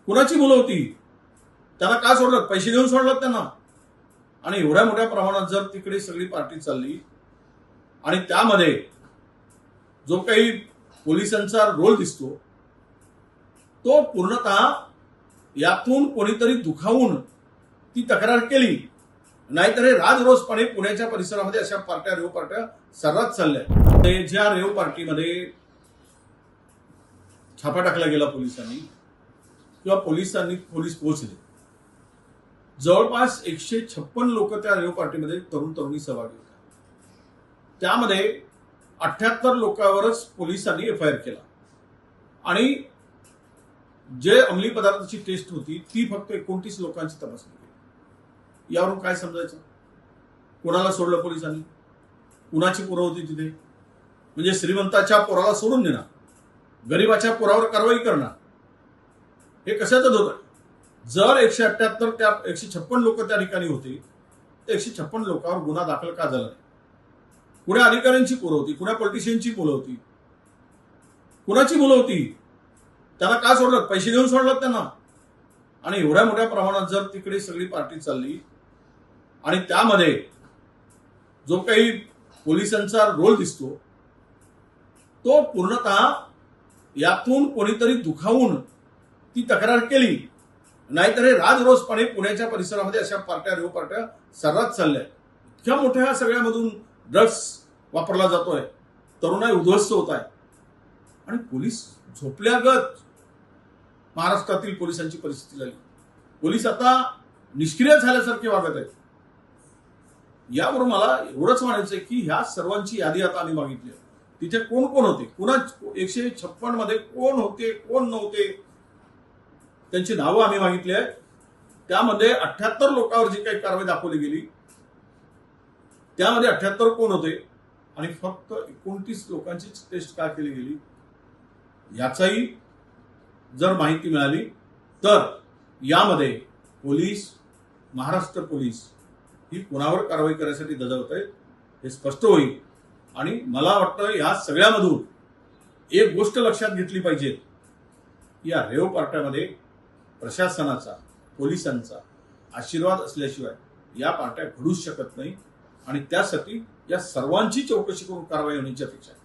कुणाची मुलं होती? त्यांना का सोडलं? पैसे घेऊन सोडलं त्यांना? आणि एवढ्या मोठ्या प्रमाणात जर तिकडे सगळी पार्टी चालली आणि त्यामध्ये जो काही पोलिसांचा रोल दिसतो तो पूर्णतः यातून कोणीतरी दुखावून ती तक्रार केली, नाहीतर हे राजरोसपणे पुण्याच्या परिसरामध्ये अशा पार्ट्या रेव पार्ट्या सर्रास चालल्या. ते ज्या रेव पार्टीमध्ये छापा टाकला गेला पोलिसांनी किंवा पोलीस पोहोचले, जवळपास 156 लोक त्या रेव पार्टीमध्ये तरुण तरुणी सहभागी होत्या. त्यामध्ये 78 लोकांवरच पोलिसांनी एफआयआर केला आणि जे अंमली पदार्थाची टेस्ट होती ती फक्त 29 लोकांची तपासणी केली. यावरून काय समजायचं? कोणाला सोडलं पोलिसांनी? कुणाची पोरं होती तिथे? म्हणजे श्रीमंताच्या पोराला सोडून देणार, गरीबाच्या पोरावर कारवाई करणार, हे कशाचं होतं? जर 178 त्या 156 लोक त्या ठिकाणी होते, तर 156 लोकांवर गुन्हा दाखल का झाला नाही? कुण्या अधिकाऱ्यांची पोरं होती? कुण्या पॉलिटिशियनची मुलं होती? कुणाची मुलं होती? त्यांना का सोडलं? पैसे घेऊन सोडलं त्यांना? आणि एवढ्या मोठ्या प्रमाणात जर तिकडे सगळी पार्टी चालली आणि त्यामध्ये जो काही पोलिसांचा रोल दिसतो तो पूर्णतः यातून कोणीतरी दुखावून ती तक्रार केली, नाहीतर हे राजरोसपणे पुण्याच्या परिसरामध्ये अशा पार्ट्या रेव पार्ट्या सर्रास चालल्या. इतक्या मोठ्या सगळ्यामधून ड्रग्स वापरला जातोय, तरुणाई उद्ध्वस्त होत आहे आणि पोलीस झोपल्यागत महाराष्ट्रातील पोलिसांची परिस्थिती झाली. पोलीस आता निष्क्रिय झाल्यासारखे वागत आहेत. यावरून मला एवढंच म्हणायचंय की ह्या सर्वांची यादी आता आम्ही मागितली. तिथे कोण कोण होते, कुणा 156 मध्ये कोण होते, कोण नव्हते, त्यांची नावं आम्ही मागितली आहेत. त्यामध्ये 78 लोकांवर जी काही कारवाई दाखवली गेली त्यामध्ये 78 कोण होते आणि फक्त 29 लोकांची टेस्ट का केली गेली याचाही जर माहिती मिळाली तर यामध्ये पोलीस, महाराष्ट्र पोलीस ही कोणावर कारवाई करण्यासाठी दजावत आहेत हे स्पष्ट होईल. आणि मला वाटतं या सगळ्यामधून एक गोष्ट लक्षात घेतली पाहिजे, या रेव पार्ट्यामध्ये प्रशासनाचा, पोलिसांचा आशीर्वाद असल्याशिवाय या पार्ट्या घडूच शकत नाही आणि त्यासाठी या सर्वांची चौकशी करून कारवाई होण्याची अपेक्षा आहे.